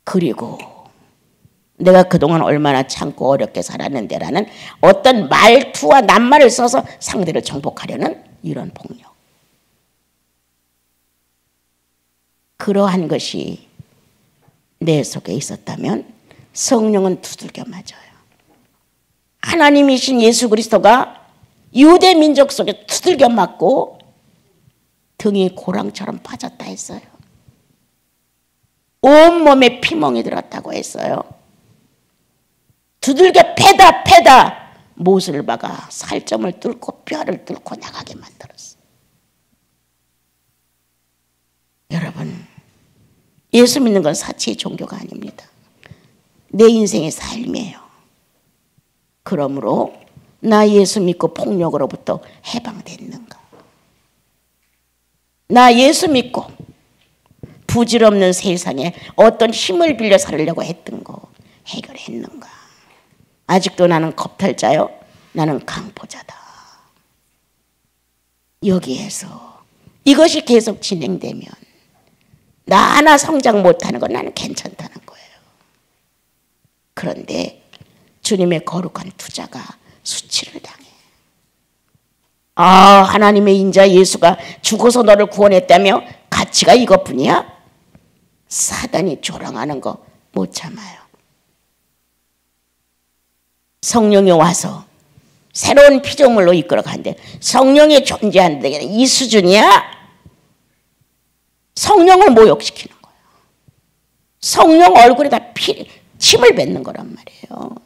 그리고 내가 그동안 얼마나 참고 어렵게 살았는데라는 어떤 말투와 낱말을 써서 상대를 정복하려는 이런 폭력. 그러한 것이 내 속에 있었다면 성령은 두들겨 맞아요. 하나님이신 예수 그리스도가 유대 민족 속에 두들겨 맞고 등이 고랑처럼 빠졌다 했어요. 온몸에 피멍이 들었다고 했어요. 두들겨 패다 못을 박아 살점을 뚫고 뼈를 뚫고 나가게 만들었어요. 여러분, 예수 믿는 건 사치의 종교가 아닙니다. 내 인생의 삶이에요. 그러므로 나 예수 믿고 폭력으로부터 해방됐는가? 나 예수 믿고 부질없는 세상에 어떤 힘을 빌려 살려고 했던 거 해결했는가? 아직도 나는 겁탈자요? 나는 강포자다. 여기에서 이것이 계속 진행되면 나 하나 성장 못하는 건 나는 괜찮다는 거예요. 그런데 주님의 거룩한 투자가 수치를 당해. 하나님의 인자 예수가 죽어서 너를 구원했다며 가치가 이것뿐이야? 사단이 조롱하는 거 못 참아요. 성령이 와서 새로운 피조물로 이끌어가는데 성령이 존재하는 데는 이 수준이야? 성령을 모욕시키는 거예요. 성령 얼굴에다 침을 뱉는 거란 말이에요.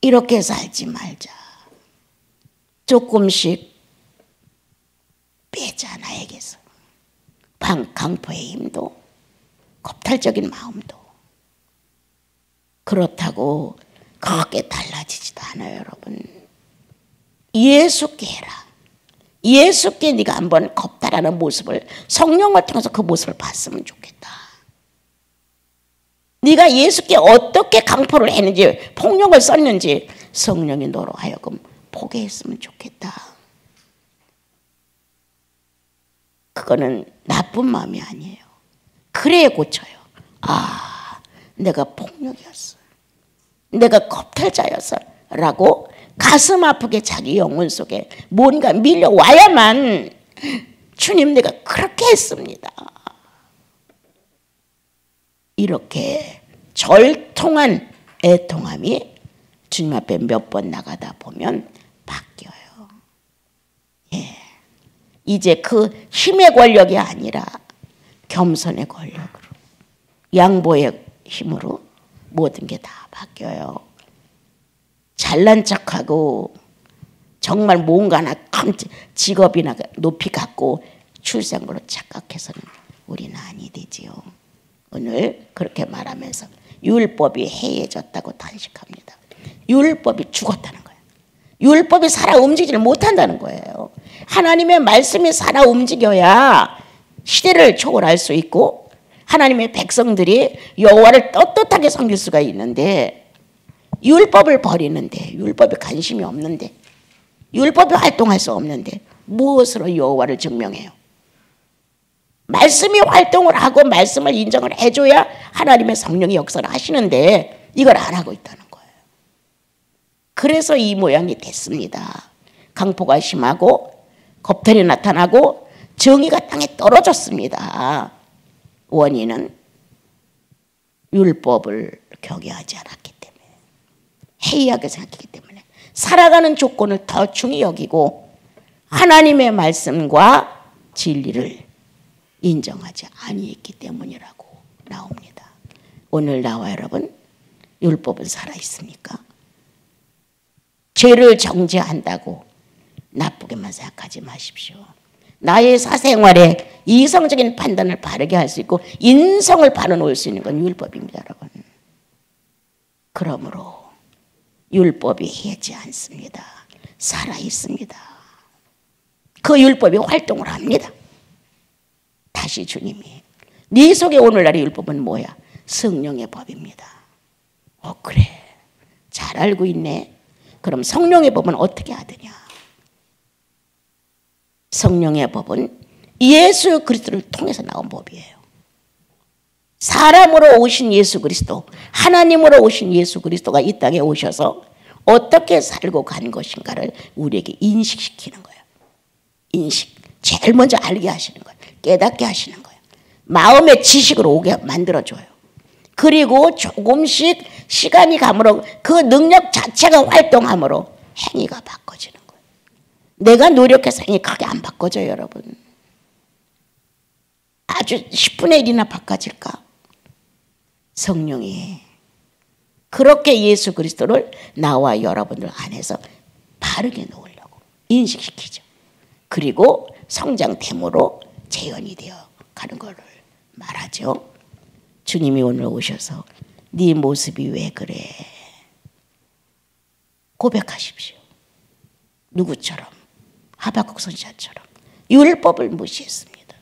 이렇게 살지 말자. 조금씩 빼자 나에게서. 강포의 힘도 겁탈적인 마음도. 그렇다고 그렇게 달라지지도 않아요, 여러분. 예수께 해라. 예수께 네가 한번 겁탈하는 모습을 성령을 통해서 그 모습을 봤으면 좋겠다. 네가 예수께 어떻게 강포를 했는지 폭력을 썼는지 성령이 너로 하여금 보게 했으면 좋겠다. 그거는 나쁜 마음이 아니에요. 그래야 고쳐요. 아, 내가 폭력이었어. 내가 겁탈자였어. 라고 가슴 아프게 자기 영혼 속에 뭔가 밀려와야만 주님 내가 그렇게 했습니다. 이렇게 절통한 애통함이 주님 앞에 몇 번 나가다 보면 바뀌어요. 예. 이제 그 힘의 권력이 아니라 겸손의 권력으로, 양보의 힘으로 모든 게 다 바뀌어요. 잘난 척하고 정말 뭔가나 큰 직업이나 높이 갖고 출생으로 착각해서는 우리는 아니 되지요. 오늘 그렇게 말하면서 율법이 해해졌다고 단식합니다. 율법이 죽었다는 거예요. 율법이 살아 움직이지 못한다는 거예요. 하나님의 말씀이 살아 움직여야 시대를 초월할 수 있고 하나님의 백성들이 여호와를 떳떳하게 섬길 수가 있는데, 율법을 버리는데, 율법에 관심이 없는데, 율법이 활동할 수 없는데 무엇으로 여호와를 증명해요? 말씀이 활동을 하고 말씀을 인정을 해줘야 하나님의 성령이 역사를 하시는데 이걸 안 하고 있다는 거예요. 그래서 이 모양이 됐습니다. 강포가 심하고 겁탈이 나타나고 정의가 땅에 떨어졌습니다. 원인은 율법을 경외하지 않았기 때문에, 해이하게 생각했기 때문에, 살아가는 조건을 더 중히 여기고 하나님의 말씀과 진리를 인정하지 아니했기 때문이라고 나옵니다. 오늘 나와 여러분, 율법은 살아있습니까? 죄를 정죄한다고 나쁘게만 생각하지 마십시오. 나의 사생활에 이성적인 판단을 바르게 할 수 있고 인성을 바로놓을 수 있는 건 율법입니다, 여러분. 그러므로 율법이 해지 않습니다. 살아있습니다. 그 율법이 활동을 합니다. 다시 주님이 네 속에 오늘날의 율법은 뭐야? 성령의 법입니다. 그래, 잘 알고 있네. 그럼 성령의 법은 어떻게 하느냐? 성령의 법은 예수 그리스도를 통해서 나온 법이에요. 사람으로 오신 예수 그리스도, 하나님으로 오신 예수 그리스도가 이 땅에 오셔서 어떻게 살고 간 것인가를 우리에게 인식시키는 거예요. 인식. 제일 먼저 알게 하시는 거예요. 깨닫게 하시는 거예요. 마음의 지식으로 오게 만들어줘요. 그리고 조금씩 시간이 감으로 그 능력 자체가 활동함으로 행위가 바꿔지는 거예요. 내가 노력해서 행위 크게 안 바꿔져요, 여러분. 아주 10분의 1이나 바꿔질까? 성령이 그렇게 예수 그리스도를 나와 여러분들 안에서 바르게 놓으려고 인식시키죠. 그리고 성장됨으로 재현이 되어 가는 것을 말하죠. 주님이 오늘 오셔서 네 모습이 왜 그래? 고백하십시오. 누구처럼? 하박국 선지자처럼 율법을 무시했습니다.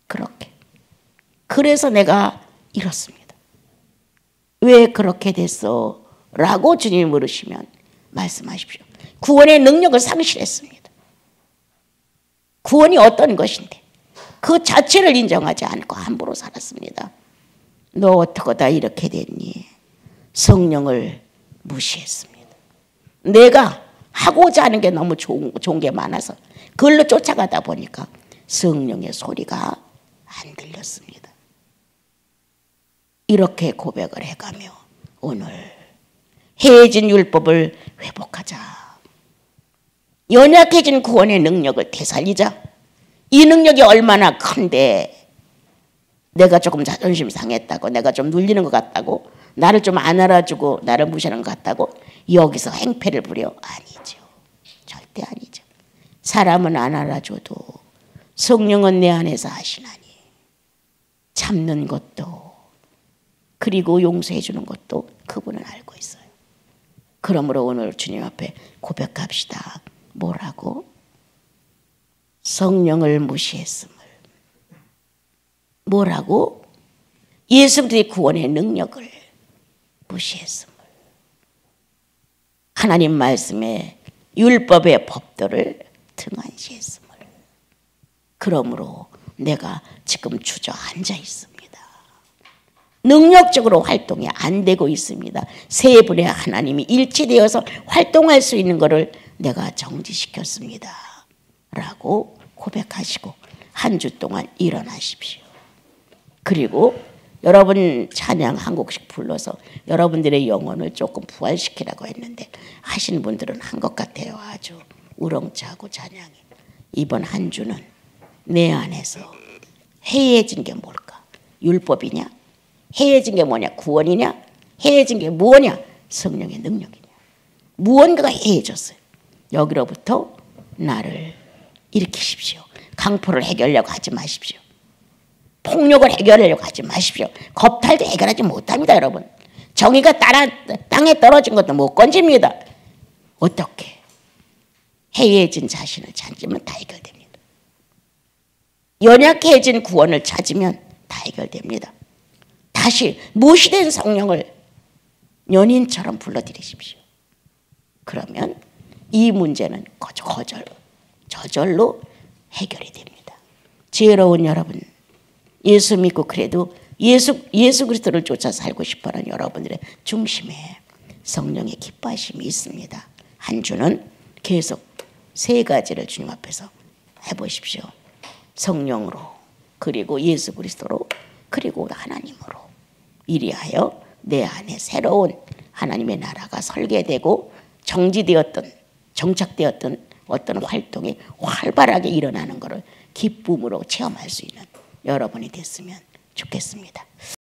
그렇게. 그래서 내가 이렇습니다. 왜 그렇게 됐어? 라고 주님이 물으시면 말씀하십시오. 구원의 능력을 상실했습니다. 구원이 어떤 것인데 그 자체를 인정하지 않고 함부로 살았습니다. 너 어떡하다 이렇게 됐니? 성령을 무시했습니다. 내가 하고자 하는 게 너무 좋은 게 많아서 그걸로 쫓아가다 보니까 성령의 소리가 안 들렸습니다. 이렇게 고백을 해가며 오늘 해진 율법을 회복하자. 연약해진 구원의 능력을 되살리자. 이 능력이 얼마나 큰데 내가 조금 자존심 상했다고, 내가 좀 눌리는 것 같다고, 나를 좀 안 알아주고 나를 무시하는 것 같다고 여기서 행패를 부려? 아니죠. 절대 아니죠. 사람은 안 알아줘도 성령은 내 안에서 하시나니 참는 것도 그리고 용서해 주는 것도 그분은 알고 있어요. 그러므로 오늘 주님 앞에 고백합시다. 뭐라고? 성령을 무시했음을. 뭐라고? 예수 그리스도의 구원의 능력을 무시했음을. 하나님 말씀의 율법의 법도를 등한시했음을. 그러므로 내가 지금 주저앉아 있습니다. 능력적으로 활동이 안 되고 있습니다. 세 분의 하나님이 일치되어서 활동할 수 있는 것을 내가 정지시켰습니다. 라고 고백하시고 한 주 동안 일어나십시오. 그리고 여러분 찬양 한 곡씩 불러서 여러분들의 영혼을 조금 부활시키라고 했는데 하신 분들은 한 것 같아요. 아주 우렁차고 찬양이. 이번 한 주는 내 안에서 해이해진 게 뭘까? 율법이냐? 해이해진 게 뭐냐? 구원이냐? 해이해진 게 뭐냐? 성령의 능력이냐? 무언가가 해이해졌어요. 여기로부터 나를 일으키십시오. 강포를 해결하려고 하지 마십시오. 폭력을 해결하려고 하지 마십시오. 겁탈도 해결하지 못합니다, 여러분. 정의가 땅에 떨어진 것도 못 건집니다. 어떻게? 해이해진 자신을 찾으면 다 해결됩니다. 연약해진 구원을 찾으면 다 해결됩니다. 다시 무시된 성령을 연인처럼 불러들이십시오. 그러면 이 문제는 저절로 해결이 됩니다. 지혜로운 여러분, 예수 믿고 그래도 예수 그리스도를 쫓아 살고 싶어하는 여러분들의 중심에 성령의 기뻐하심이 있습니다. 한 주는 계속 세 가지를 주님 앞에서 해보십시오. 성령으로, 그리고 예수 그리스도로, 그리고 하나님으로. 이리하여 내 안에 새로운 하나님의 나라가 설계되고 정착되었던 어떤 활동이 활발하게 일어나는 것을 기쁨으로 체험할 수 있는 여러분이 됐으면 좋겠습니다.